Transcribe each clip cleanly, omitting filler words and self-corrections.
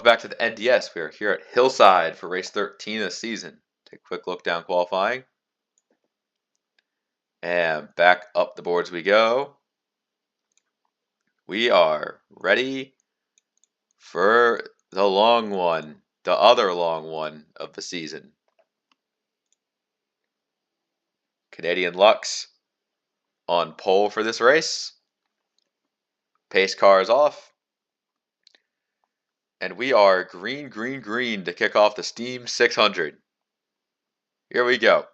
back to the NDS. We are here at Hillside for race 13 of the season. Take a quick look down qualifying. And back up the boards we go. We are ready for the long one, the other long one of the season. Canadian Lux on pole for this race. Pace car is off. And we are green, green, green to kick off the Steam 600. Here we go.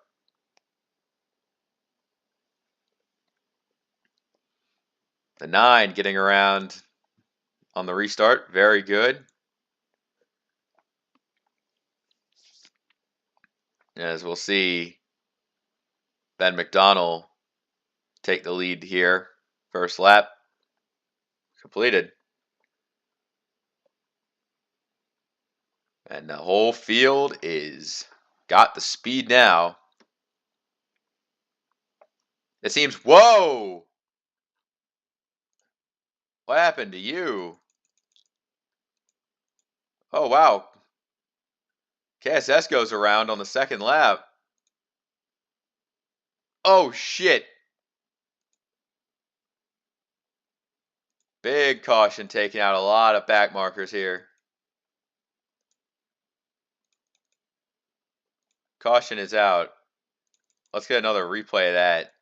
The 9 getting around on the restart. Very good. As we'll see, Ben McDonald take the lead here. First lap completed. And the whole field is got the speed now. It seems, whoa! What happened to you? Oh, wow. KSS goes around on the second lap. Oh, shit. Big caution, taking out a lot of back markers here. Caution is out. Let's get another replay of that.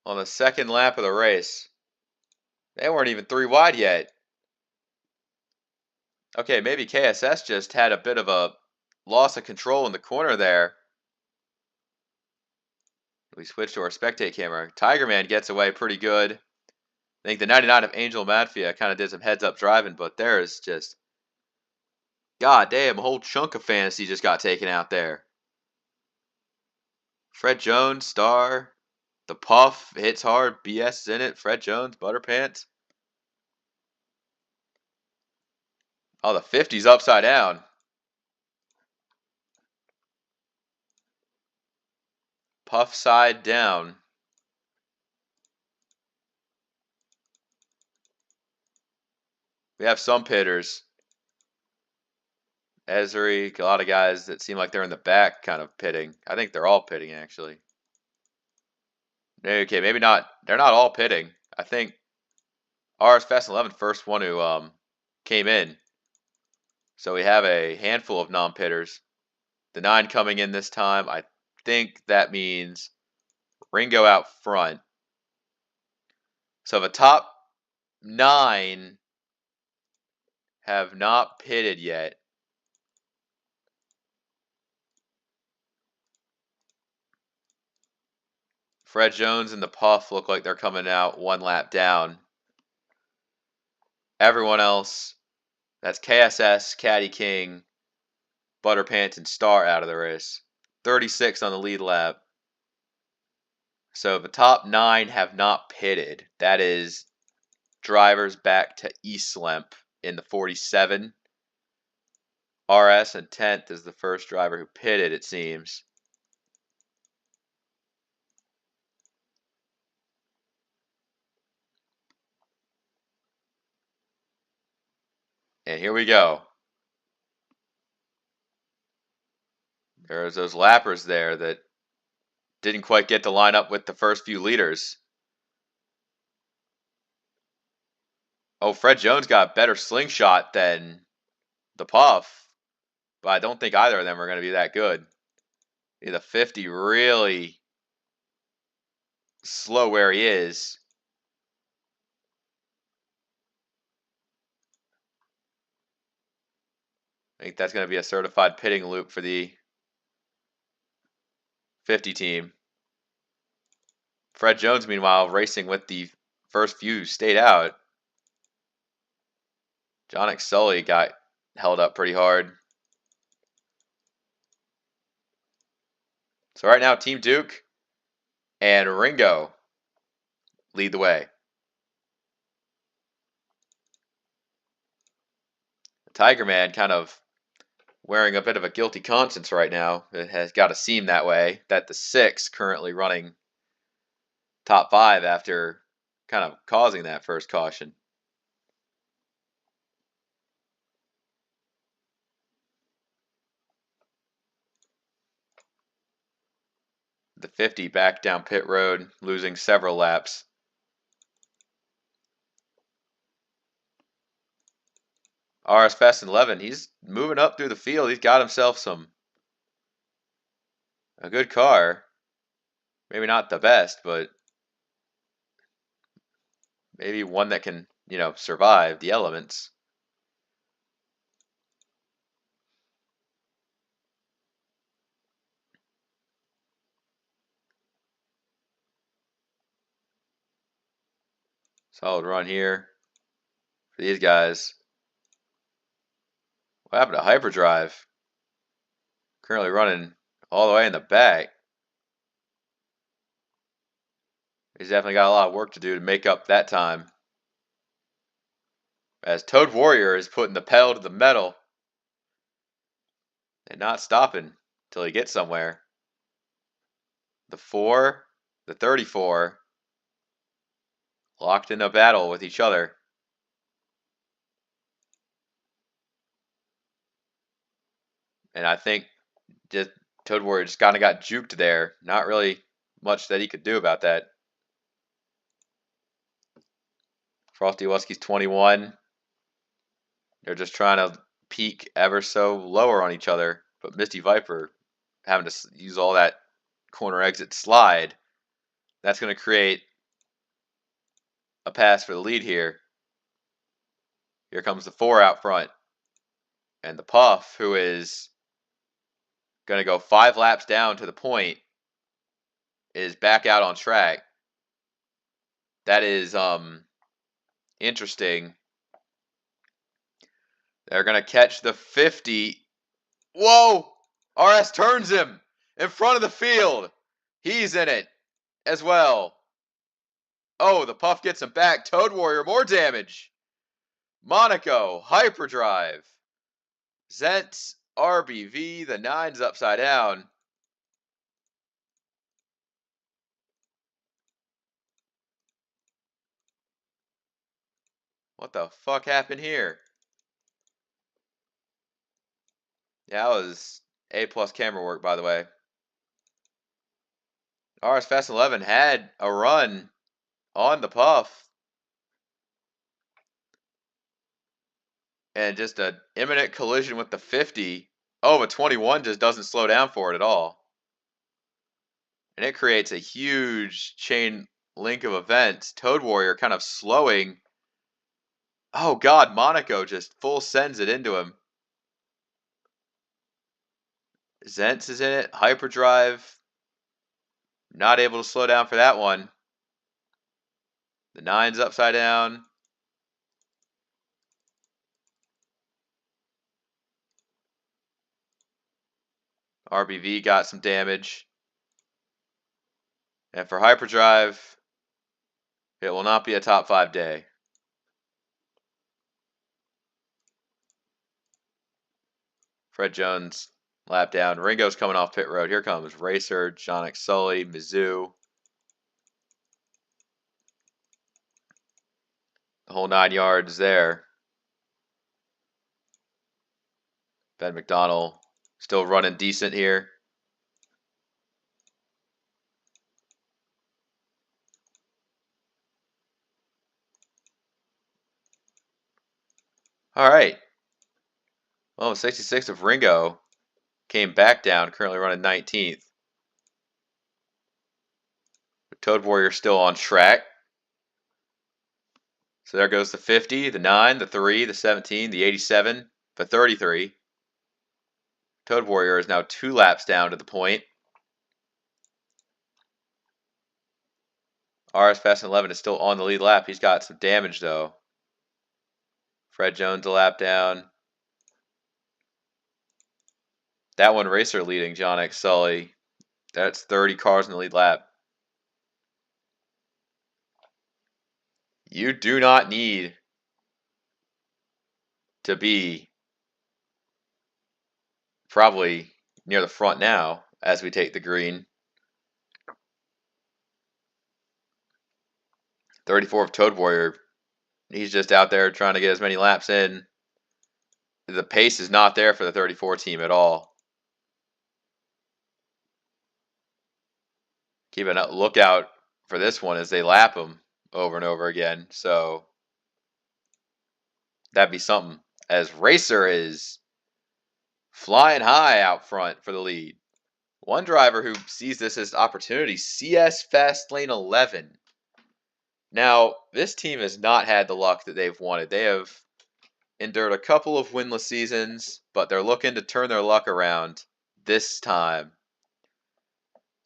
On the second lap of the race. They weren't even 3 wide yet. Okay, maybe KSS just had a bit of a loss of control in the corner there. We switch to our spectate camera. Tiger Man gets away pretty good. I think the 99 of Angel Madfia kind of did some heads-up driving, but there is just, god damn, a whole chunk of fantasy just got taken out there. Fred Jones, Star, the Puff, hits hard, BS is in it, Fred Jones, Butterpants. Oh, the 50's upside down. Puff side down. We have some pitters. Ezri, a lot of guys that seem like they're in the back kind of pitting. I think they're all pitting, actually. Okay, maybe not. They're not all pitting. I think RS Fast 11 first one who came in. So we have a handful of non-pitters. The 9 coming in this time. I think that means Ringo out front. So the top 9 have not pitted yet. Fred Jones and the Puff look like they're coming out 1 lap down. Everyone else, that's KSS, Caddy King, Butterpants, and Star out of the race. 36 on the lead lap. So the top 9 have not pitted. That is drivers back to Eastlemp in the 47. RS and 10th is the first driver who pitted, it seems. And here we go. There's those lappers there that didn't quite get to line up with the first few leaders. Oh, Fred Jones got a better slingshot than the Puff, but I don't think either of them are going to be that good. The 50 really slow where he is. I think that's going to be a certified pitting loop for the 50 team. Fred Jones, meanwhile, racing with the first few stayed out. John Sully got held up pretty hard. So right now, Team Duke and Ringo lead the way. The Tiger Man kind of wearing a bit of a guilty conscience right now. It has got to seem that way, that the 6 currently running top 5 after kind of causing that first caution. The 50 back down pit road, losing several laps. RS Fast and 11, he's moving up through the field. He's got himself a good car. Maybe not the best, but maybe one that can, survive the elements. Solid run here for these guys. What happened to Hyperdrive? Currently running all the way in the back. He's definitely got a lot of work to do to make up that time. As Toad Warrior is putting the pedal to the metal and not stopping till he gets somewhere. The 4, the 34, locked in a battle with each other. And I think just Toad Warrior just kind of got juked there. Not really much that he could do about that. Frosty Wusky's 21. They're just trying to peak ever so lower on each other. But Misty Viper having to use all that corner exit slide. That's going to create a pass for the lead here. Here comes the 4 out front. And the Puff, who is going to go 5 laps down to the point, is back out on track. That is interesting. They're going to catch the 50. Whoa! RS turns him in front of the field. He's in it as well. Oh, the Puff gets him back. Toad Warrior, more damage. Monaco, Hyperdrive. Zent's RBV, the 9's upside down. What the fuck happened here? Yeah, that was A+ camera work, by the way. RS Fast 11 had a run on the Puff. And just an imminent collision with the 50. Oh, but 21 just doesn't slow down for it at all. And it creates a huge chain link of events. Toad Warrior kind of slowing. Oh god, Monaco just full sends it into him. Zentz is in it. Hyperdrive. Not able to slow down for that one. The 9's upside down. RBV got some damage. And for Hyperdrive, it will not be a top 5 day. Fred Jones lap down. Ringo's coming off pit road. Here comes Racer, Jonic Sully, Mizzou. The whole 9 yards there. Ben McDonald still running decent here. All right. Well, 66 of Ringo came back down, currently running 19th. But Toad Warrior still on track. So there goes the 50, the 9, the 3, the 17, the 87, the 33. Toad Warrior is now 2 laps down to the point. RS Fast 11 is still on the lead lap. He's got some damage, though. Fred Jones a lap down. That one Racer leading Jonic Sully. That's 30 cars in the lead lap. You do not need to be probably near the front now as we take the green. 34 of Toad Warrior. He's just out there trying to get as many laps in. The pace is not there for the 34 team at all. keep a lookout for this one as they lap him over and over again. So that'd be something. As Racer is flying high out front for the lead. One driver who sees this as opportunity, CS Fast Lane 11. Now, this team has not had the luck that they've wanted. They have endured a couple of winless seasons, but they're looking to turn their luck around this time.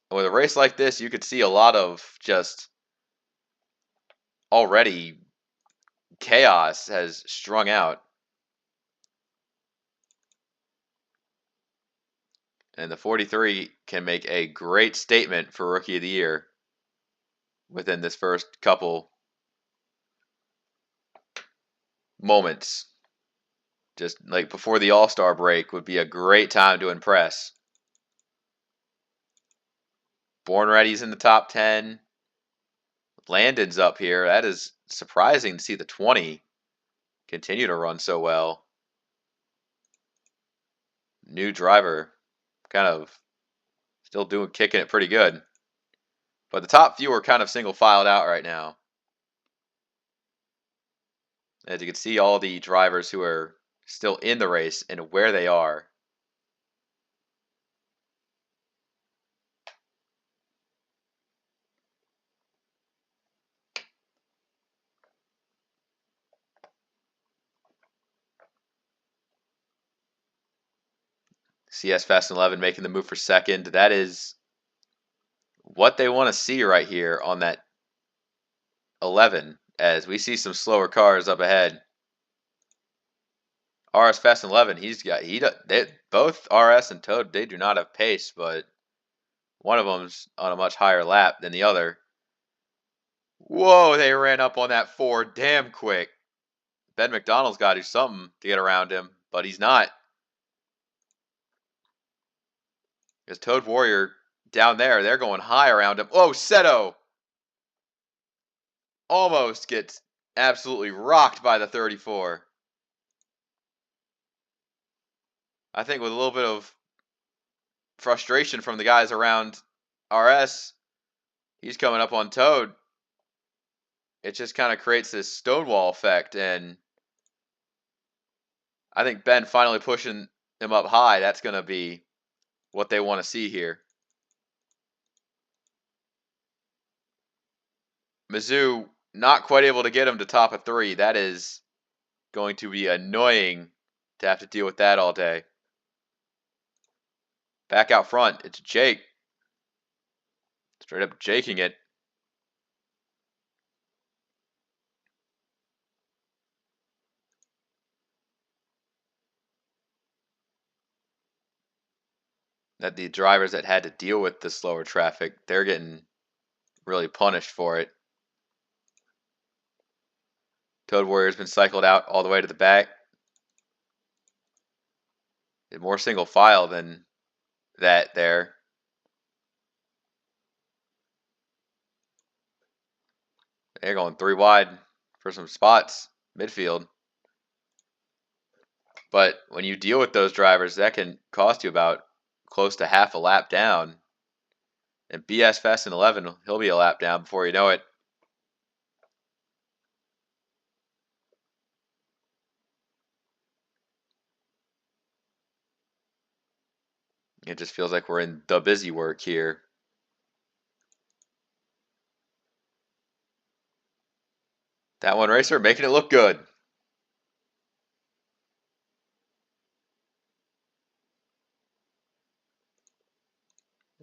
And with a race like this, you could see a lot of just already chaos has strung out. And the 43 can make a great statement for Rookie of the Year within this first couple moments. Just like before the All-Star break would be a great time to impress. Born Ready's in the top 10. Landon's up here. That is surprising to see the 20 continue to run so well. New driver, kind of still kicking it pretty good. But the top few are kind of single filed out right now. As you can see, all the drivers who are still in the race and where they are. CS Fast 11 making the move for second. That is what they want to see right here on that 11, as we see some slower cars up ahead. RS Fast 11, both RS and Toad, they do not have pace, but one of them's on a much higher lap than the other. Whoa, they ran up on that 4 damn quick. Ben McDonald's got to do something to get around him, but he's not. Because Toad Warrior down there, they're going high around him. Oh, Seto almost gets absolutely rocked by the 34. I think with a little bit of frustration from the guys around RS, he's coming up on Toad. It just kind of creates this stonewall effect, and I think Ben finally pushing him up high, that's going to be what they want to see here. Mizzou not quite able to get him to top of 3. That is going to be annoying to have to deal with that all day. Back out front, it's Jake. Straight up jaking it. That the drivers that had to deal with the slower traffic, they're getting really punished for it. Toad Warrior's been cycled out all the way to the back. More single file than that there. They're going 3 wide for some spots, midfield. But when you deal with those drivers, that can cost you about close to half a lap down. And BS Fast and 11, he'll be a lap down before you know it. It just feels like we're in the busy work here. That one racer making it look good.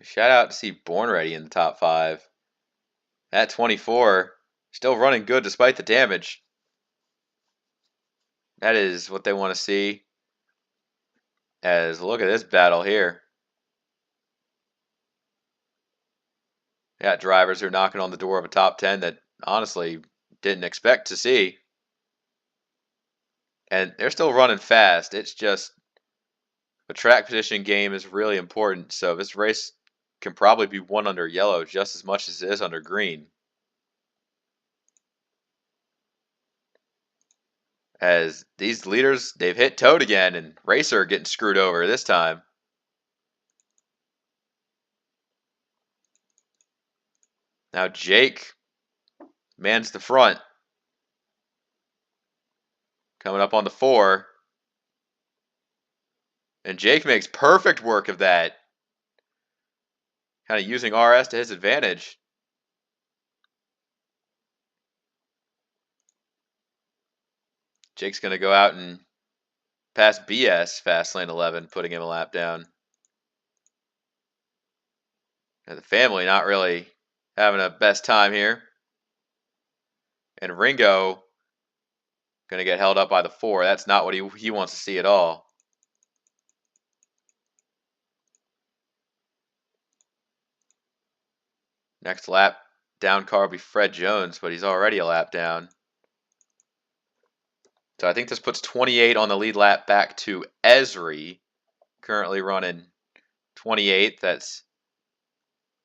Shout out to see Born Ready in the top 5. That 24 still running good despite the damage. That is what they want to see. As look at this battle here. Got drivers who are knocking on the door of a top 10 that honestly didn't expect to see. And they're still running fast. It's just the track position game is really important. So this race can probably be won under yellow just as much as it is under green. As these leaders, they've hit Toad again, and Racer getting screwed over this time. Now Jake mans the front. Coming up on the 4. And Jake makes perfect work of that. Kind of using RS to his advantage. Jake's going to go out and pass BS fast lane 11, putting him a lap down. Now the family not really having a best time here. And Ringo going to get held up by the 4. That's not what he wants to see at all. Next lap down car will be Fred Jones, but he's already a lap down. So I think this puts 28 on the lead lap back to Esri, currently running 28th. That's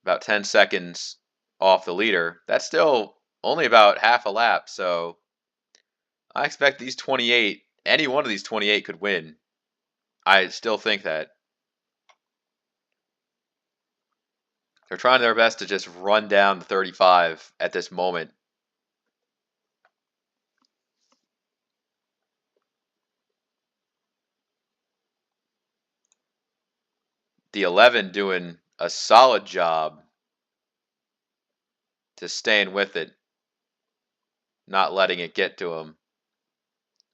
about 10 seconds off the leader. That's still only about half a lap, so I expect these 28, any one of these 28 could win. I still think that. They're trying their best to just run down the 35 at this moment. The 11 doing a solid job to staying with it, not letting it get to him.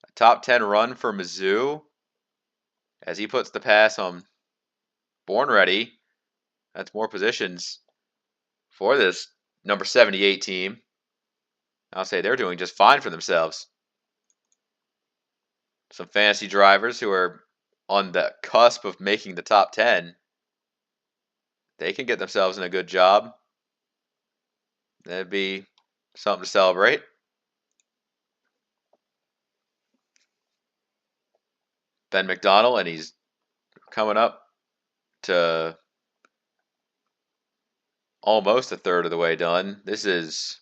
A top 10 run for Mizzou as he puts the pass on Born Ready. That's more positions for this number 78 team. I'll say they're doing just fine for themselves. Some fantasy drivers who are on the cusp of making the top 10. They can get themselves in a good job. That'd be something to celebrate. Ben McDonald, and he's coming up to almost a third of the way done. This is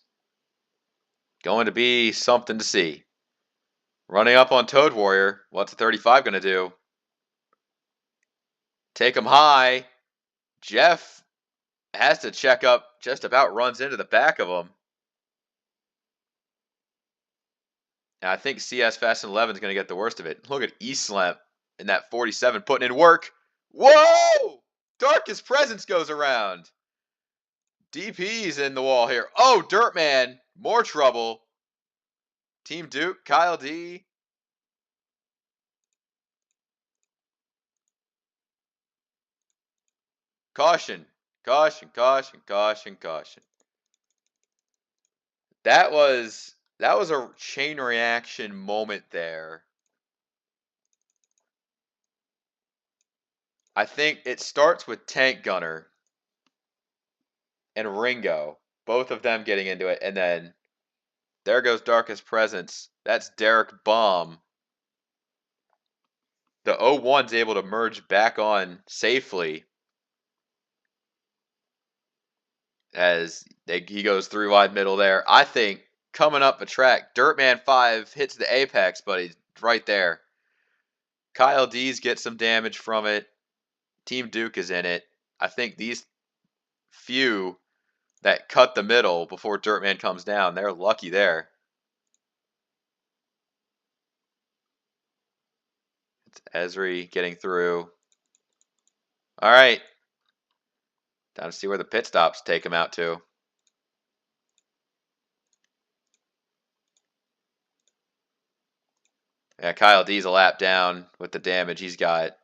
going to be something to see. Running up on Toad Warrior. What's the 35 going to do? Take him high. Jeff has to check up, just about runs into the back of him. And I think CS Fast and 11 is going to get the worst of it. Look at Eastlamp in that 47 putting in work. Whoa! Darkest Presence goes around. DP's in the wall here. Oh, Dirtman. More trouble. Team Duke, Kyle D. Caution. Caution, caution, caution, caution. That was a chain reaction moment there. I think it starts with Tank Gunner and Ringo, both of them getting into it, and then there goes Darkest Presence. That's Derek Baum. The 01's able to merge back on safely as he goes 3 wide middle there. I think coming up the track, Dirtman 5 hits the apex, but he's right there. Kyle D's get some damage from it. Team Duke is in it. I think these few that cut the middle before Dirtman comes down, they're lucky there. It's Esri getting through. All right. Time to see where the pit stops take him out to. Yeah, Kyle D's a lap down with the damage he's got.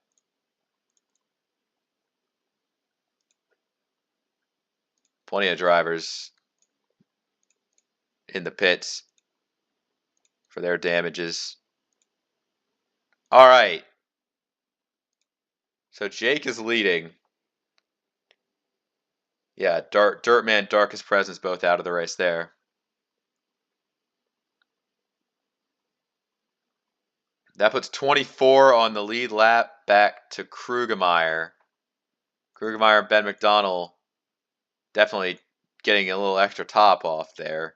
Plenty of drivers in the pits for their damages. All right. So Jake is leading. Yeah, Dirtman, Darkest Presence both out of the race there. That puts 24 on the lead lap back to Krugemeyer. Krugemeyer and Ben McDonald definitely getting a little extra top off there.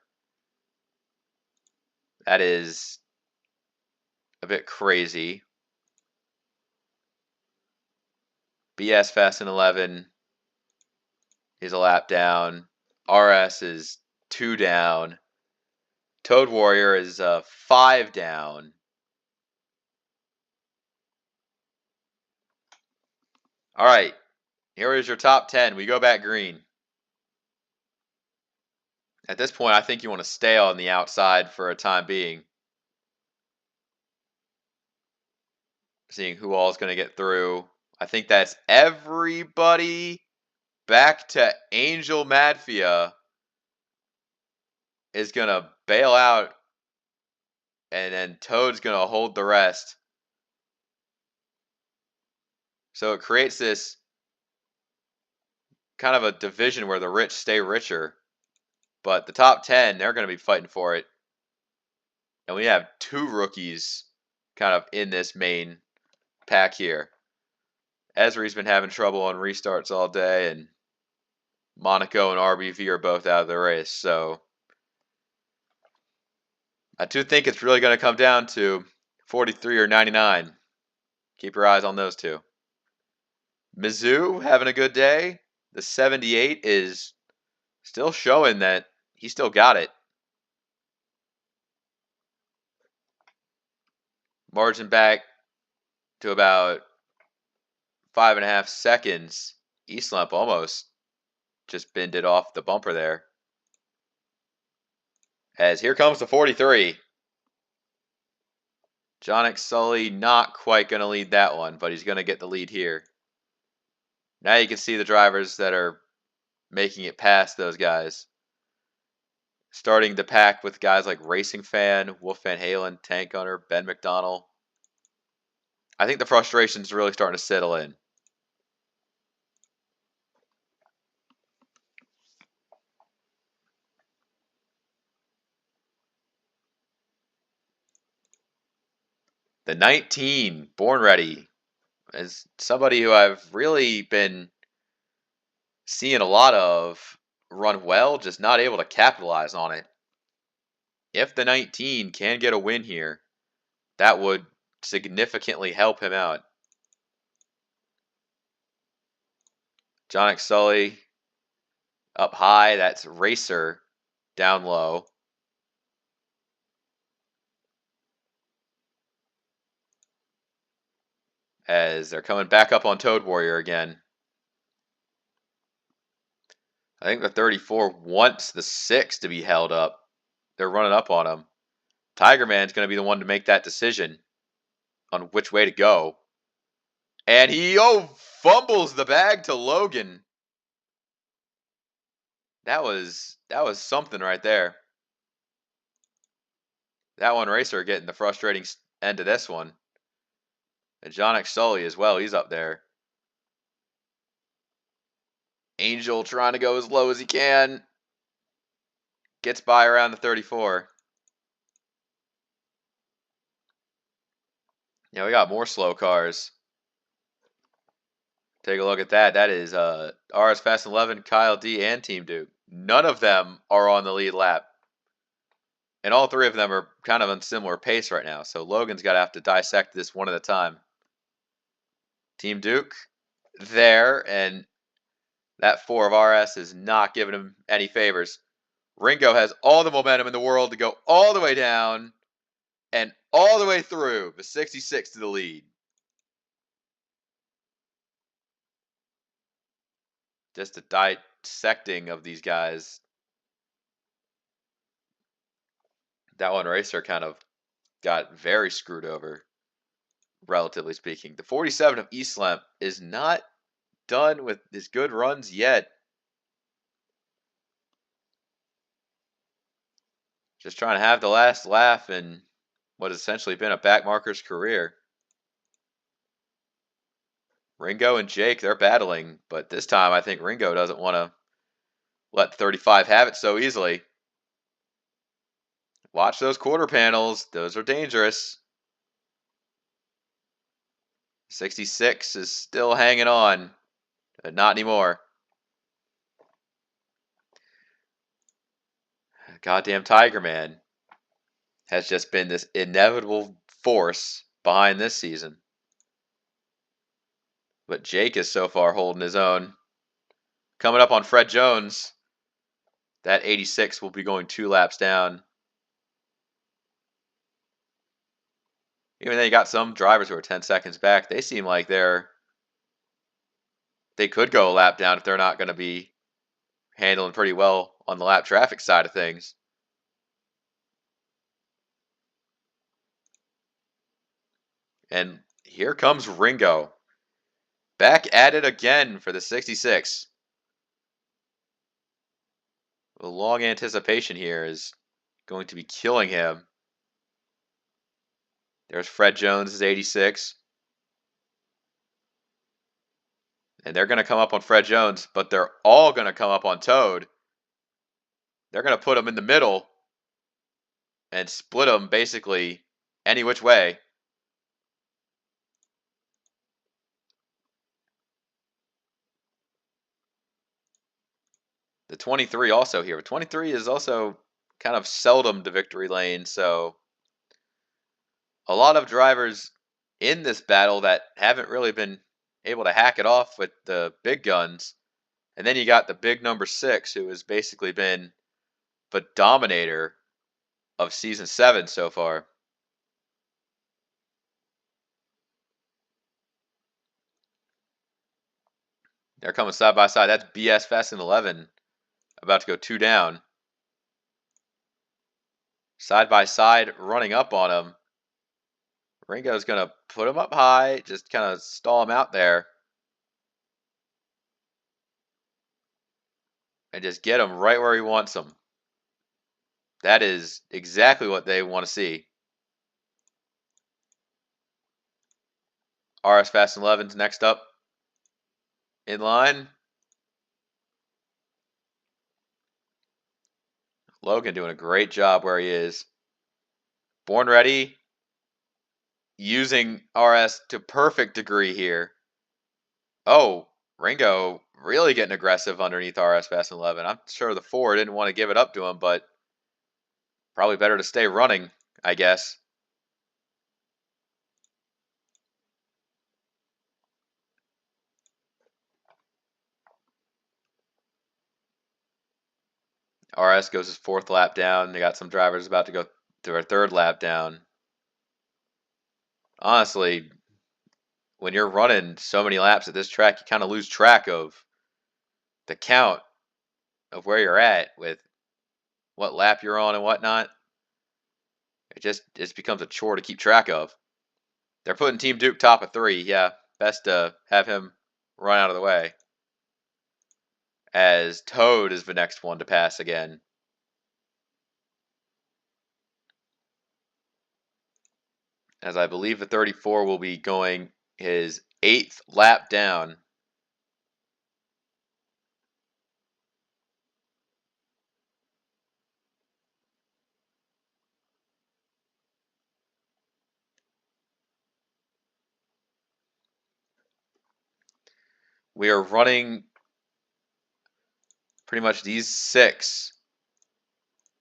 That is a bit crazy. BS Fast and 11 is a lap down. RS is 2 down. Toad Warrior is 5 down. All right, here is your top 10. We go back green. At this point, I think you want to stay on the outside for a time being. Seeing who all is going to get through. I think that's everybody back to Angel Madfia is going to bail out, and then Toad's going to hold the rest. So it creates this kind of a division where the rich stay richer. But the top 10, they're going to be fighting for it. And we have 2 rookies kind of in this main pack here. Esri's been having trouble on restarts all day, and Monaco and RBV are both out of the race. So I do think it's really going to come down to 43 or 99. Keep your eyes on those two. Mizzou having a good day. The 78 is still showing that he still got it. Margin back to about 5.5 seconds. Eastlamp almost just binned it off the bumper there. As here comes the 43. Jonick Sully not quite going to lead that one, but he's going to get the lead here. Now you can see the drivers that are making it past those guys. Starting the pack with guys like Racing Fan, Wolf Van Halen, Tank Gunner, Ben McDonnell. I think the frustration's really starting to settle in. The 19, Born Ready, is somebody who I've really been seeing a lot of run well, just not able to capitalize on it. If the 19 can get a win here, that would significantly help him out. Jonick Sully up high, that's Racer down low. As they're coming back up on Toad Warrior again. I think the 34 wants the 6 to be held up. They're running up on him. Tiger Man's going to be the one to make that decision on which way to go. And he, fumbles the bag to Logan. That was something right there. That one Racer getting the frustrating end of this one. And Jonick Sully as well, he's up there. Angel trying to go as low as he can. Gets by around the 34. Yeah, we got more slow cars. Take a look at that. That is RS Fast 11, Kyle D, and Team Duke. None of them are on the lead lap. And all 3 of them are kind of on similar pace right now. So Logan's got to have to dissect this one at a time. Team Duke there, and that 4 of RS is not giving him any favors. Ringo has all the momentum in the world to go all the way down and all the way through. The 66 to the lead. Just a dissecting of these guys. That one Racer kind of got very screwed over, relatively speaking. The 47 of Eastlamp is not done with his good runs yet. Just trying to have the last laugh in what has essentially been a backmarker's career. Ringo and Jake, they're battling, but this time I think Ringo doesn't want to let 35 have it so easily. Watch those quarter panels. Those are dangerous. 66 is still hanging on, but not anymore. Goddamn Tiger Man has just been this inevitable force behind this season. But Jake is so far holding his own. Coming up on Fred Jones. That 86 will be going 2 laps down. Even though you got some drivers who are 10 seconds back, they seem like they could go a lap down if they're not going to be handling pretty well on the lap traffic side of things. And here comes Ringo. Back at it again for the 66. The long anticipation here is going to be killing him. There's Fred Jones' 86. And they're going to come up on Fred Jones, but they're all going to come up on Toad. They're going to put him in the middle and split him basically any which way. The 23 also here. 23 is also kind of seldom to victory lane, so a lot of drivers in this battle that haven't really been able to hack it off with the big guns. And then you got the big number 6, who has basically been the dominator of Season 7 so far. They're coming side by side. That's BS Fast and 11 about to go 2 down. Side by side, running up on him. Ringo's going to put him up high, just kind of stall him out there. And just get him right where he wants him. That is exactly what they want to see. RS Fast and 11's next up in line. Logan doing a great job where he is. Born Ready using RS to perfect degree here. Oh, Ringo really getting aggressive underneath RS Fast and 11. I'm sure the 4 didn't want to give it up to him, but probably better to stay running, I guess. RS goes his 4th lap down. They got some drivers about to go to their 3rd lap down. Honestly, when you're running so many laps at this track, you kind of lose track of the count of where you're at with what lap you're on and whatnot. It becomes a chore to keep track of. They're putting Team Duke top of 3. Yeah, best to have him run out of the way. As Toad is the next one to pass again. As I believe the 34 will be going his 8th lap down. We are running pretty much these 6.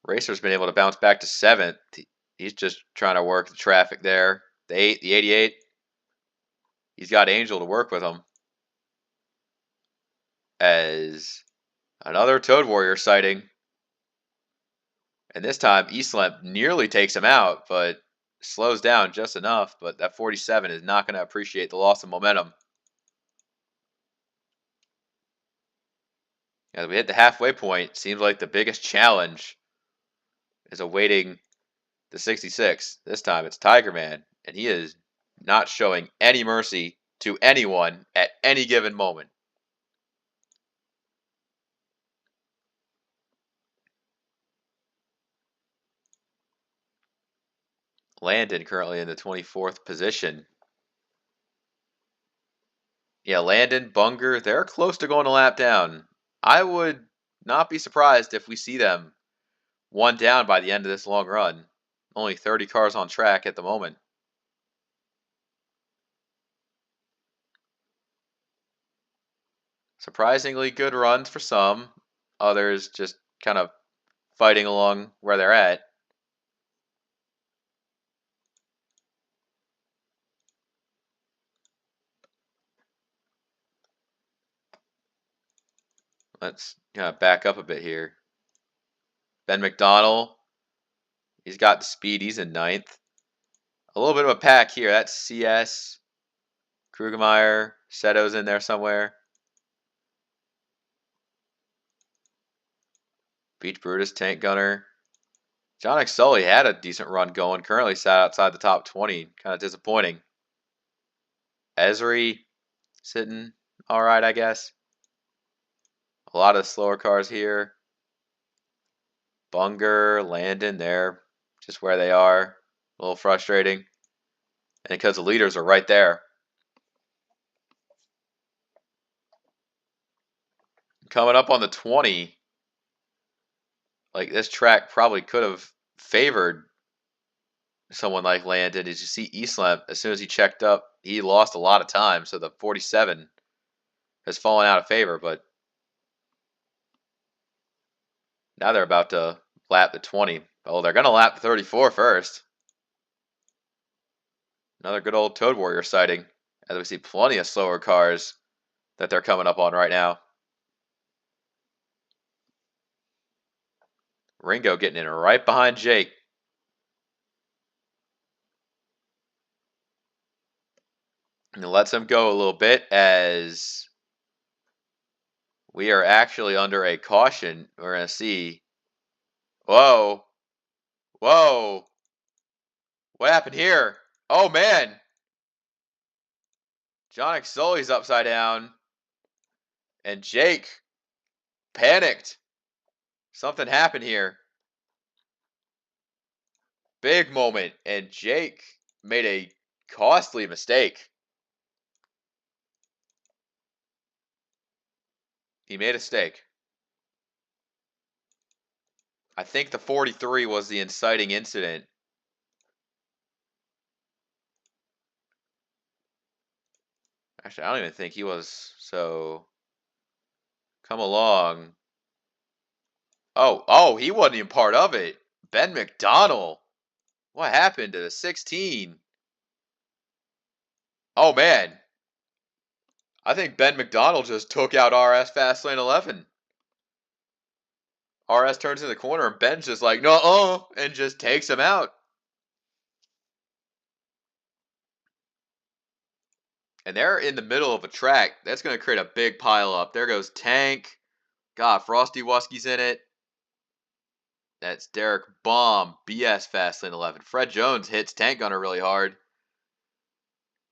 Racer's been able to bounce back to 7th. He's just trying to work the traffic there. The 8, the 88. He's got Angel to work with him. As another Toad Warrior sighting. And this time, Eastlamp nearly takes him out, but slows down just enough. But that 47 is not going to appreciate the loss of momentum. As we hit the halfway point, seems like the biggest challenge is awaiting the 66. This time it's Tiger Man, and he is not showing any mercy to anyone at any given moment. Landon currently in the 24th position. Yeah, Landon, Bunger, they're close to going a lap down. I would not be surprised if we see them 1 down by the end of this long run. Only 30 cars on track at the moment. Surprisingly good runs for some. Others just kind of fighting along where they're at. Let's back up a bit here. Ben McDonald, he's got the speed. He's in 9th. A little bit of a pack here. That's CS. Krugemeyer. Seto's in there somewhere. Beach Brutus, Tank Gunner. John Sully had a decent run going. Currently sat outside the top 20. Kind of disappointing. Esri sitting all right, I guess. A lot of slower cars here. Bunger, Landon, they're just where they are. A little frustrating. And because the leaders are right there. Coming up on the 20. Like, this track probably could have favored someone like Landon. As you see, Eastlamp, as soon as he checked up, he lost a lot of time. So the 47 has fallen out of favor. But now they're about to lap the 20. Oh, they're going to lap the 34 first. Another good old Toad Warrior sighting. As we see plenty of slower cars that they're coming up on right now. Ringo getting in right behind Jake. And lets him go a little bit as we are actually under a caution. We're going to see. Whoa. Whoa. What happened here? Oh, man. John Sully's upside down. And Jake panicked. Something happened here. Big moment. And Jake made a costly mistake. He made a mistake. I think the 43 was the inciting incident. Actually, I don't even think he was. So, come along. Oh, he wasn't even part of it. Ben McDonald. What happened to the 16? Oh, man. I think Ben McDonald just took out RS Fastlane 11. RS turns in the corner and Ben's just like, no, and just takes him out. And they're in the middle of a track. That's going to create a big pile up. There goes Tank. God, Frosty Wusky's in it. That's Derek Baum, BS Fastlane 11. Fred Jones hits Tank Gunner really hard.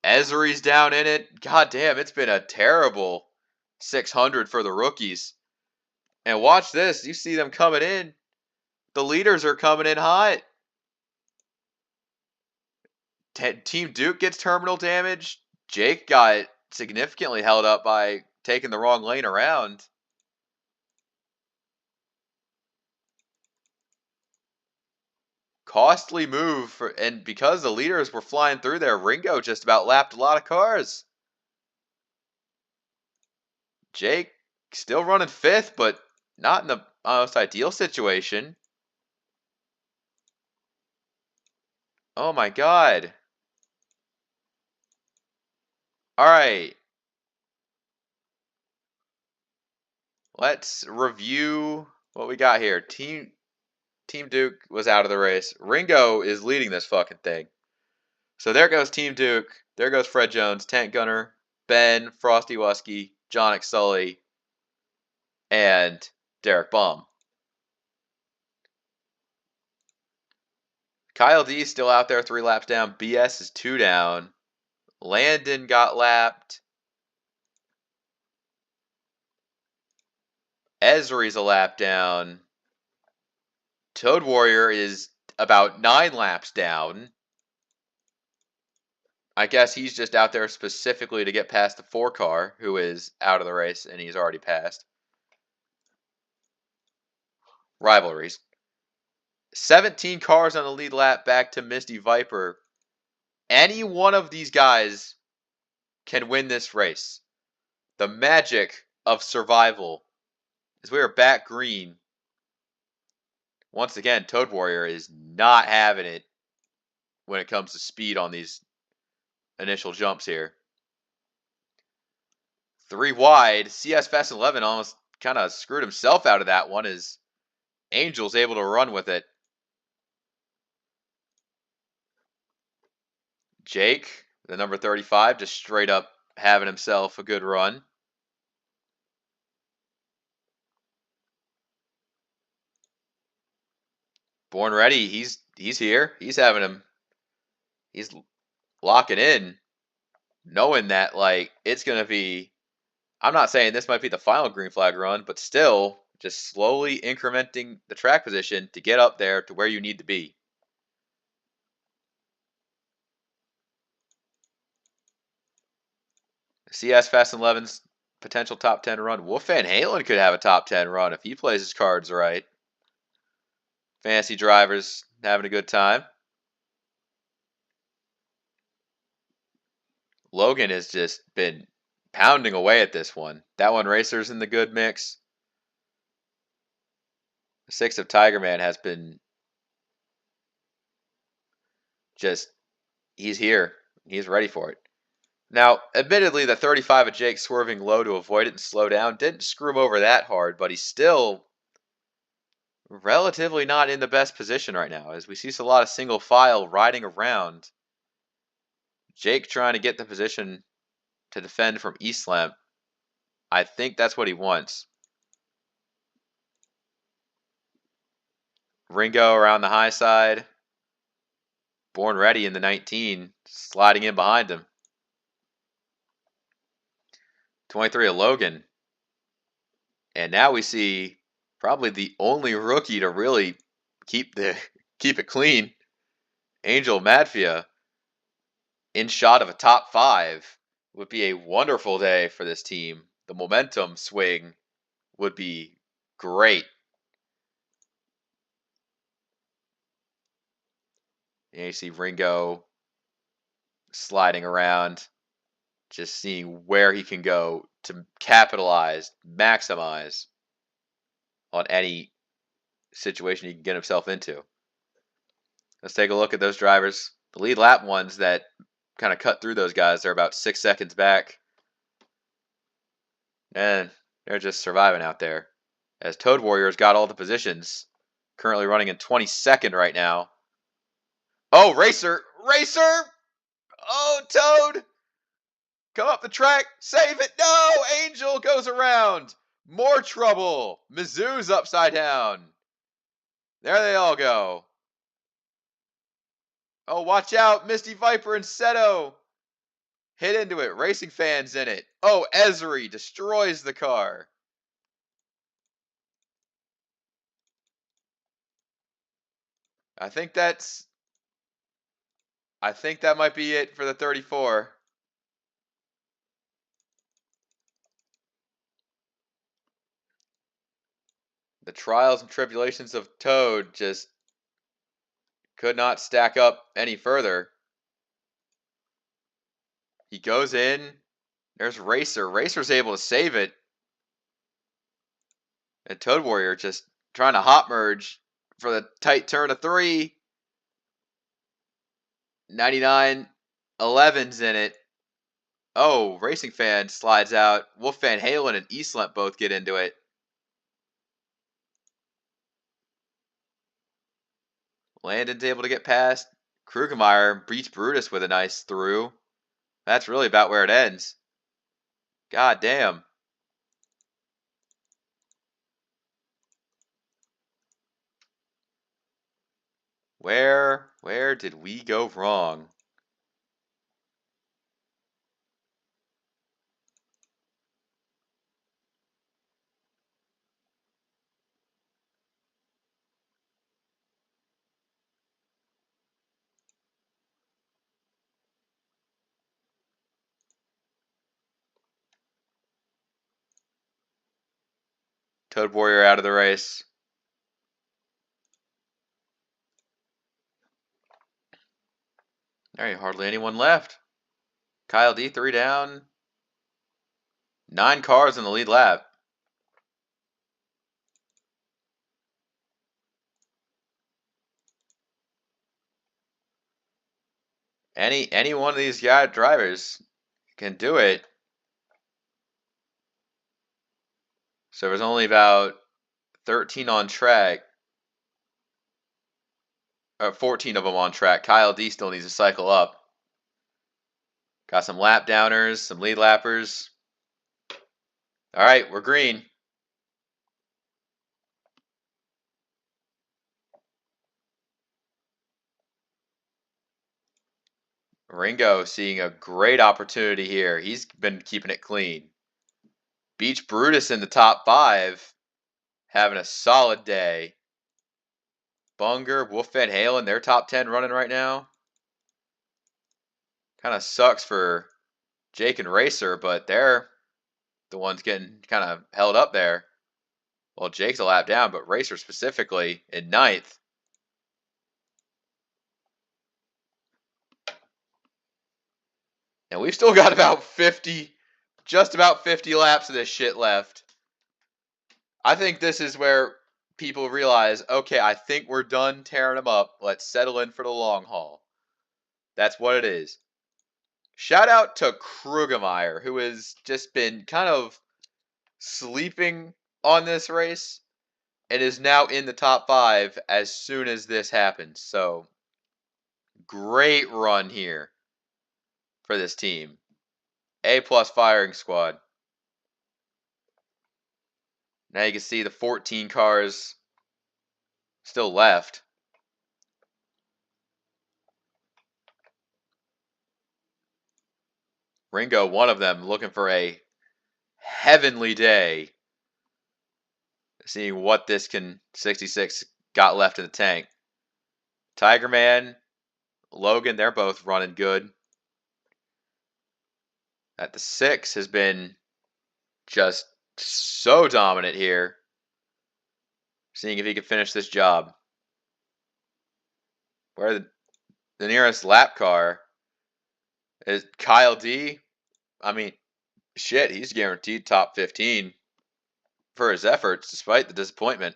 Esri's down in it. God damn, it's been a terrible 600 for the rookies. And watch this. You see them coming in. The leaders are coming in hot. Team Duke gets terminal damage. Jake got significantly held up by taking the wrong lane around. Costly move, and because the leaders were flying through there, Ringo just about lapped a lot of cars. Jake still running 5th, but not in the most ideal situation. Oh my god. Alright. Let's review what we got here. Team Duke was out of the race. Ringo is leading this fucking thing. So there goes Team Duke. There goes Fred Jones, Tank Gunner, Ben, Frosty Wusky, John Sully, and Derek Baum. Kyle D still out there 3 laps down. BS is 2 down. Landon got lapped. Esri's a lap down. Toad Warrior is about 9 laps down. I guess he's just out there specifically to get past the 4 car, who is out of the race, and he's already passed. Rivalries. 17 cars on the lead lap back to Misty Viper. Any one of these guys can win this race. The magic of survival is we are back green. Once again, Toad Warrior is not having it when it comes to speed on these initial jumps here. 3 wide. CS Fast 11 almost kind of screwed himself out of that one as Angel's able to run with it. Jake, the number 35, just straight up having himself a good run. Born Ready, he's here. He's locking in, knowing that like it's gonna be. I'm not saying this might be the final green flag run, but still just slowly incrementing the track position to get up there to where you need to be. CS Fast and 11's potential top 10 run. Wolf Van Halen could have a top 10 run if he plays his cards right. Fantasy drivers having a good time. Logan has just been pounding away at this one. That one Racer's in the good mix. The 6 of Tiger Man has been just, he's here. He's ready for it. Now, admittedly, the 35 of Jake swerving low to avoid it and slow down didn't screw him over that hard, but he's still relatively not in the best position right now, as we see a lot of single file riding around. Jake trying to get the position to defend from East Lamp. I think that's what he wants. Ringo around the high side. Born Ready in the 19, sliding in behind him. 23 of Logan. And now we see probably the only rookie to really keep it clean. Angel Madfia in shot of a top 5 would be a wonderful day for this team. The momentum swing would be great. And you see Ringo sliding around, just seeing where he can go to capitalize, maximize on any situation he can get himself into. Let's take a look at those drivers. The lead lap ones that kind of cut through those guys, they're about 6 seconds back. And they're just surviving out there. As Toad Warrior's got all the positions. Currently running in 22nd right now. Oh, Racer! Racer! Oh, Toad! Come up the track. Save it. No! Angel goes around. More trouble. Mizzou's upside down. There they all go. Oh, watch out. Misty Viper and Seto hit into it. Racing fans in it. Oh, Esri destroys the car. I think that might be it for the 34. The trials and tribulations of Toad just could not stack up any further. He goes in. There's Racer. Racer's able to save it. And Toad Warrior just trying to hot merge for the tight turn of 3. 99 11's in it. Oh, Racing Fan slides out. Wolf Van Halen and Eastlamp both get into it. Landon's able to get past. Krugemeyer beats Brutus with a nice through. That's really about where it ends. God damn. Where did we go wrong? Toad Warrior out of the race. There ain't hardly anyone left. Kyle D, 3 down. 9 cars in the lead lap. Any one of these drivers can do it. So there's only about 13 on track. 14 of them on track. Kyle D still needs to cycle up. Got some lap downers, some lead lappers. All right, we're green. Ringo seeing a great opportunity here. He's been keeping it clean. Beach Brutus in the top 5, having a solid day. Bunger, Wolf Van Halen, their top 10 running right now. Kind of sucks for Jake and Racer, but they're the ones getting kind of held up there. Well, Jake's a lap down, but Racer specifically in 9th. And we've still got about 50, just about 50 laps of this shit left. I think this is where people realize, okay, I think we're done tearing them up. Let's settle in for the long haul. That's what it is. Shout out to Krugemeyer, who has just been kind of sleeping on this race and is now in the top 5 as soon as this happens. So, great run here for this team. A+ firing squad. Now you can see the 14 cars still left. Ringo, one of them, looking for a heavenly day. Seeing what this 66 got left in the tank. Tiger Man, Logan, they're both running good. At the 6 has been just so dominant here. Seeing if he can finish this job. Where the nearest lap car is Kyle D. I mean, shit, he's guaranteed top 15 for his efforts despite the disappointment.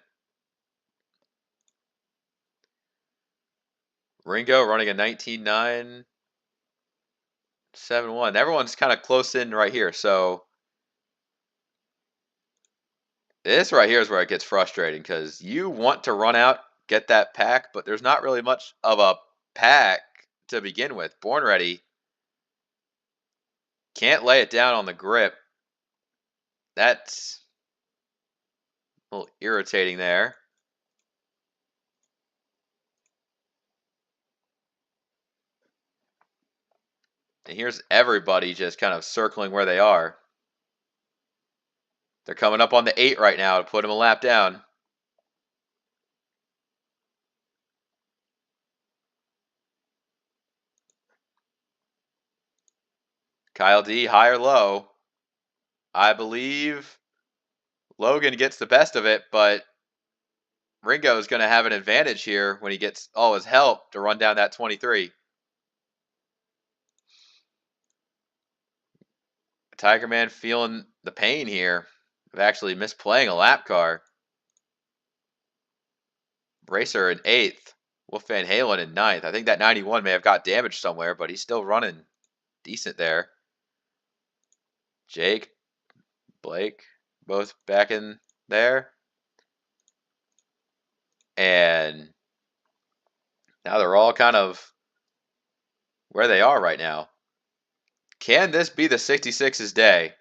Ringo running a 19.971. Everyone's kind of close in right here. So this right here is where it gets frustrating because you want to run out, get that pack, but there's not really much of a pack to begin with. Born Ready can't lay it down on the grip. That's a little irritating there. And here's everybody just kind of circling where they are. They're coming up on the 8 right now to put them a lap down. Kyle D, high or low? I believe Logan gets the best of it, but Ringo is going to have an advantage here when he gets all his help to run down that 23. Tiger Man feeling the pain here of actually misplaying a lap car. Racer in 8th. Wolf Van Halen in 9th. I think that 91 may have got damaged somewhere, but he's still running decent there. Jake, Blake, both back in there. And now they're all kind of where they are right now. Can this be the 66's day?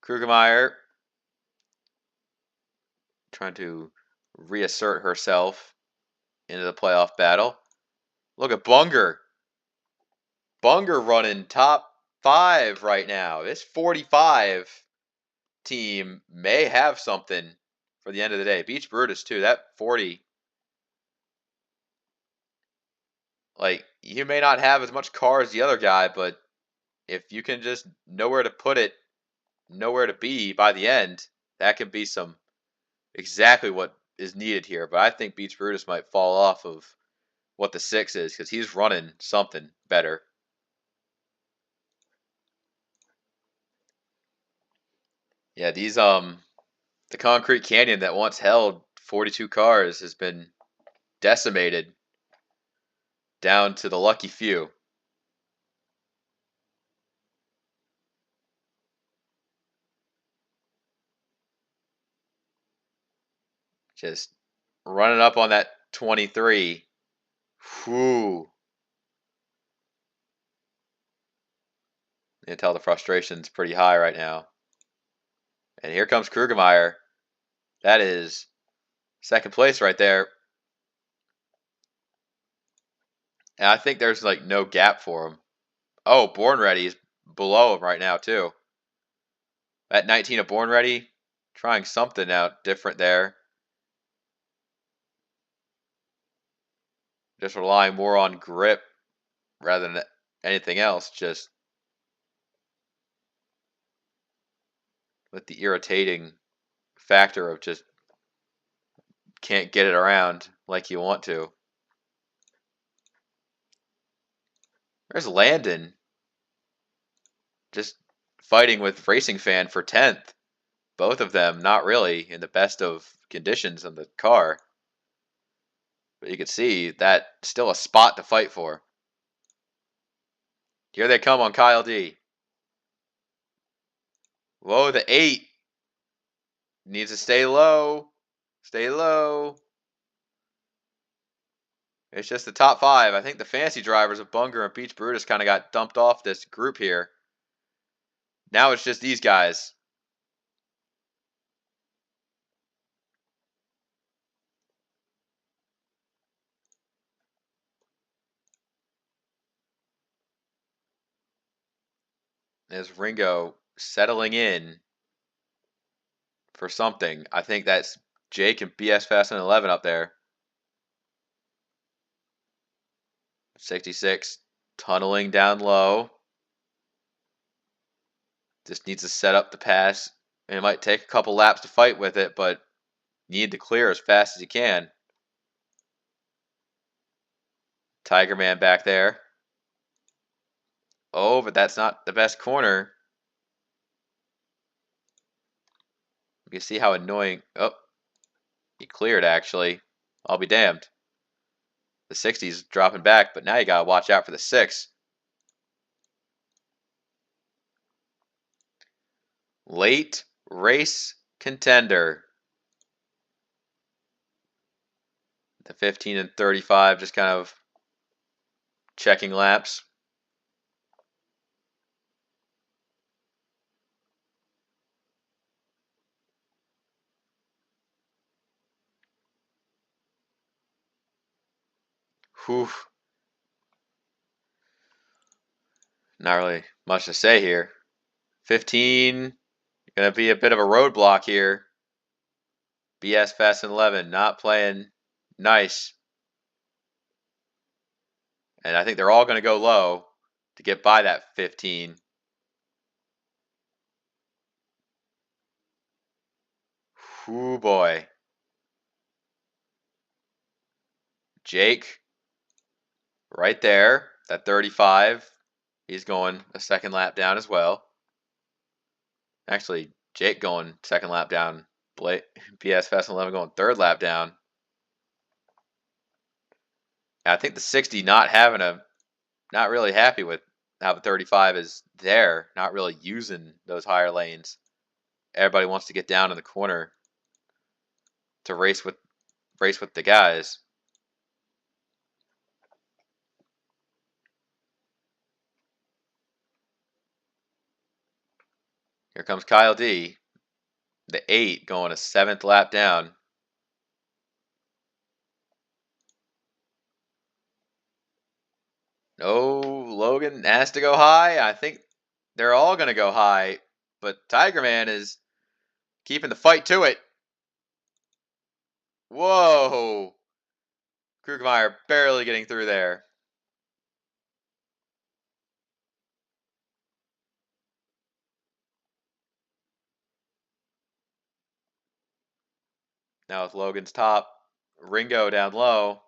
Krugemeyer trying to reassert herself into the playoff battle. Look at Bunger. Bunger running top 5 right now. This 45 team may have something for the end of the day. Beach Brutus too. That 40. Like, you may not have as much car as the other guy, but if you can just know where to put it, know where to be by the end, that can be some exactly what is needed here. But I think Beach Brutus might fall off of what the 6 is because he's running something better. Yeah, these the concrete canyon that once held 42 cars has been decimated down to the lucky few. Just running up on that 23. Whew. You can tell the frustration's pretty high right now. And here comes Krugermeyer. That is second place right there. And I think there's like no gap for him. Oh, Born Ready is below him right now too. At 19 of Born Ready, trying something out different there. Just relying more on grip rather than anything else. Just with the irritating factor of just can't get it around like you want to. There's Landon. Just fighting with Racing Fan for 10th. Both of them not really in the best of conditions in the car. But you can see that still a spot to fight for. Here they come on Kyle D. Whoa, the 8. Needs to stay low. Stay low. It's just the top 5. I think the fancy drivers of Bunger and Beach Brutus kind of got dumped off this group here. Now it's just these guys. As Ringo settling in for something. I think that's Jake and BS Fast and 11 up there. 66 tunneling down low. Just needs to set up the pass. And it might take a couple laps to fight with it, but you need to clear as fast as you can. Tiger Man back there. Oh, but that's not the best corner. You can see how annoying. Oh, he cleared actually. I'll be damned. The 60's dropping back, but now you got to watch out for the 6. Late race contender. The 15 and 35 just kind of checking laps. Whew. Not really much to say here. 15, going to be a bit of a roadblock here. BS Fast and 11 not playing nice. And I think they're all going to go low to get by that 15. Whoo boy. Jake, right there, that 35. He's going a second lap down as well. Actually, Jake going second lap down. BS Fast and 11 going third lap down. I think the 60 not really happy with how the 35 is there, not really using those higher lanes. Everybody wants to get down in the corner to race with the guys. Here comes Kyle D. The 8 going a 7th lap down. No, Logan has to go high. I think they're all going to go high, but Tiger Man is keeping the fight to it. Whoa. Krugermeyer barely getting through there. Now with Logan's top, Ringo down low.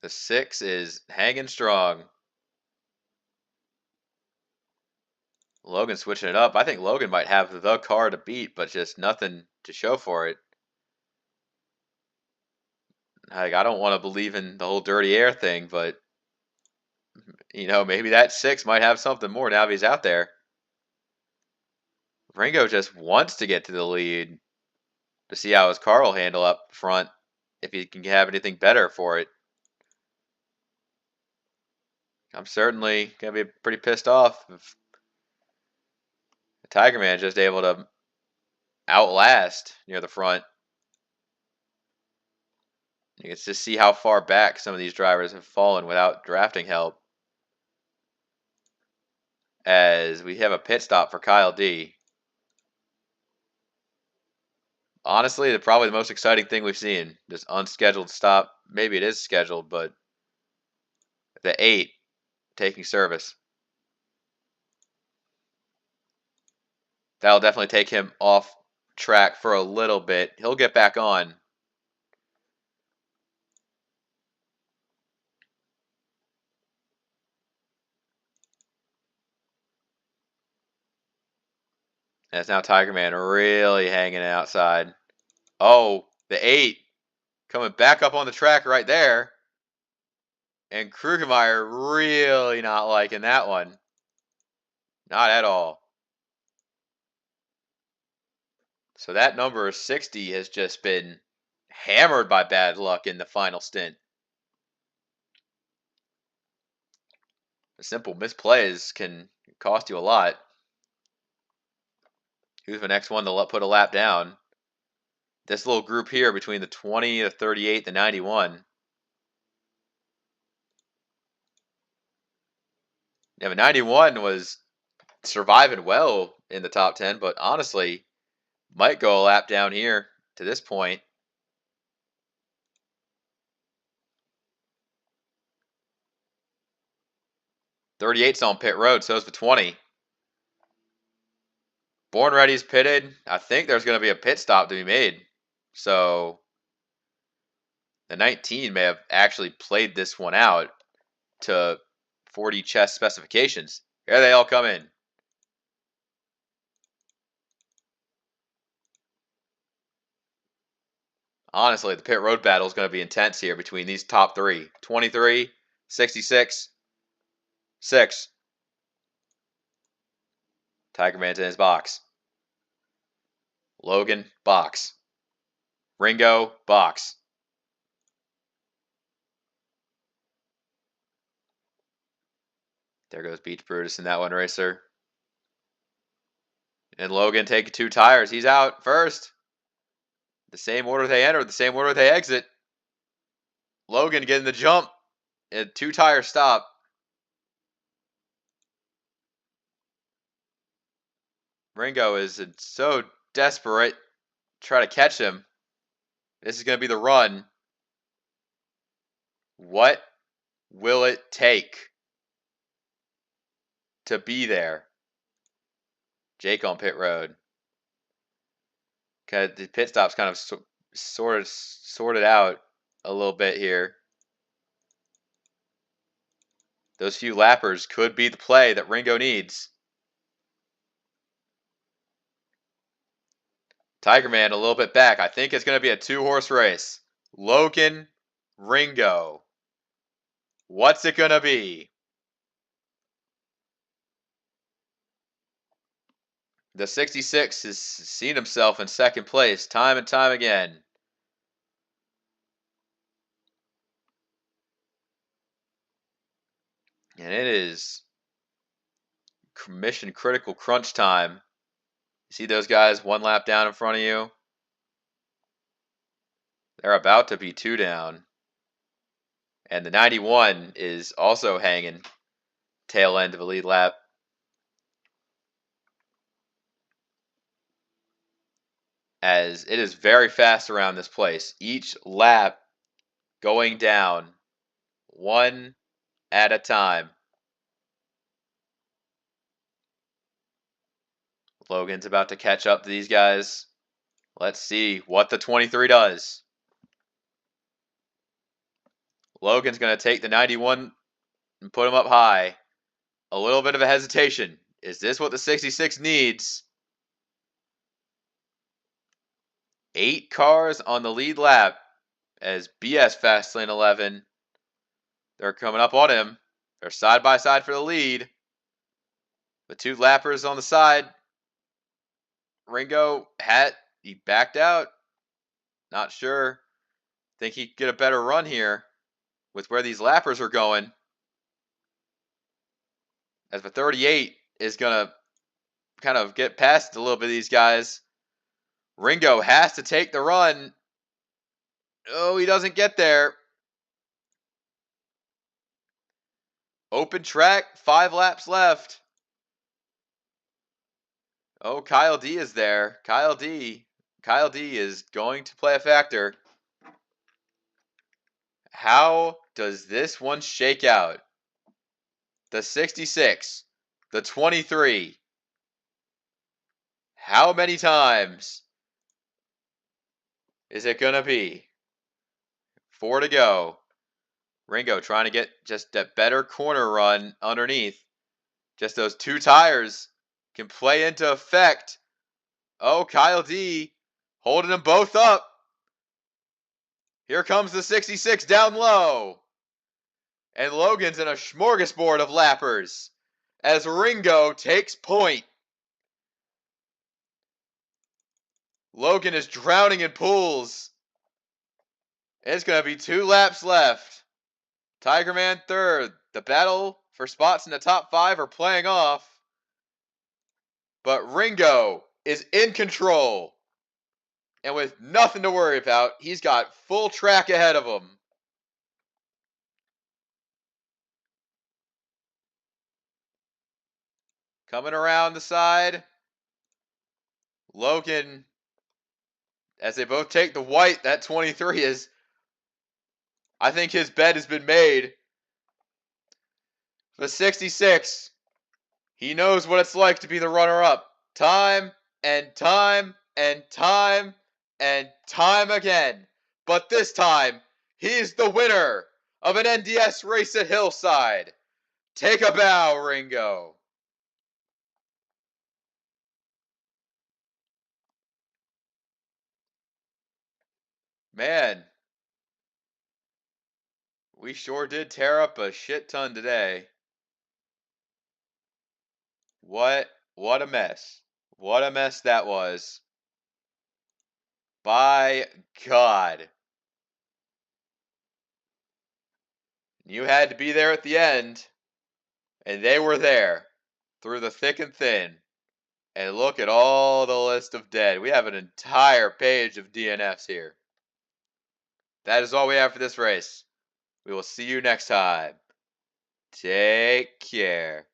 The 6 is hanging strong. Logan switching it up. I think Logan might have the car to beat, but just nothing to show for it. Like, I don't want to believe in the whole dirty air thing, but maybe that 6 might have something more now that he's out there. Ringo just wants to get to the lead to see how his car will handle up front, if he can have anything better for it. I'm certainly going to be pretty pissed off if the Tiger Man is just able to outlast near the front. You can just see how far back some of these drivers have fallen without drafting help. As we have a pit stop for Kyle D. Honestly, probably the most exciting thing we've seen. This unscheduled stop. Maybe it is scheduled, but the 8 taking service. That'll definitely take him off track for a little bit. He'll get back on. And it's now Tiger Man really hanging outside. Oh, the 8 coming back up on the track right there. And Krugemeyer really not liking that one. Not at all. So that number 60 has just been hammered by bad luck in the final stint. The simple misplays can cost you a lot. Who's the next one to put a lap down? This little group here between the 20, the 38, the 91. Yeah, the 91 was surviving well in the top 10, but honestly, might go a lap down here to this point. .38's on pit road, so is the 20. Born Ready's pitted. I think there's going to be a pit stop to be made. So the 19 may have actually played this one out to 40 chest specifications. Here they all come in. Honestly, the pit road battle is going to be intense here between these top 3. 23, 66, 6. Tiger Man's in his box. Logan, box. Ringo, box. There goes Beach Brutus in that one racer. And Logan taking 2 tires. He's out first. The same order they enter, the same order they exit. Logan getting the jump. A 2-tire stop. Ringo is so desperate to try to catch him. This is going to be the run. What will it take to be there? Jake on pit road. Okay, the pit stop's kind of sorted out a little bit here. Those few lappers could be the play that Ringo needs. Tiger Man a little bit back. I think it's going to be a 2-horse race. Logan, Ringo. What's it going to be? The 66 has seen himself in second place time and time again. And it is mission critical crunch time. You see those guys 1 lap down in front of you? They're about to be 2 down. And the 91 is also hanging tail end of a lead lap. As it is very fast around this place. Each lap going down 1 at a time. Logan's about to catch up to these guys. Let's see what the 23 does. Logan's going to take the 91 and put him up high. A little bit of a hesitation. Is this what the 66 needs? 8 cars on the lead lap as BS Fastlane 11. They're coming up on him. They're side by side for the lead. The 2 lappers on the side. Ringo he backed out. Not sure. Think he could get a better run here with where these lappers are going. As the 38 is going to kind of get past a little bit of these guys. Ringo has to take the run. Oh, he doesn't get there. Open track, 5 laps left. Oh, Kyle D is there. Kyle D is going to play a factor. How does this one shake out? The 66, the 23. How many times is it going to be? 4 to go. Ringo trying to get just a better corner run underneath. Just those 2 tires can play into effect. Oh, Kyle D holding them both up. Here comes the 66 down low. And Logan's in a smorgasbord of lappers as Ringo takes point. Logan is drowning in pools. It's going to be 2 laps left. Tiger Man third. The battle for spots in the top 5 are playing off. But Ringo is in control. And with nothing to worry about, he's got full track ahead of him. Coming around the side. Logan, as they both take the white, that 23 is, I think his bet has been made. The 66, he knows what it's like to be the runner-up. Time and time and time and time again. But this time, he's the winner of an NDS race at Hillside. Take a bow, Ringo. Man, we sure did tear up a shit ton today. What a mess. What a mess that was. By God. You had to be there at the end, and they were there through the thick and thin. And look at all the list of dead. We have an entire page of DNFs here. That is all we have for this race. We will see you next time. Take care.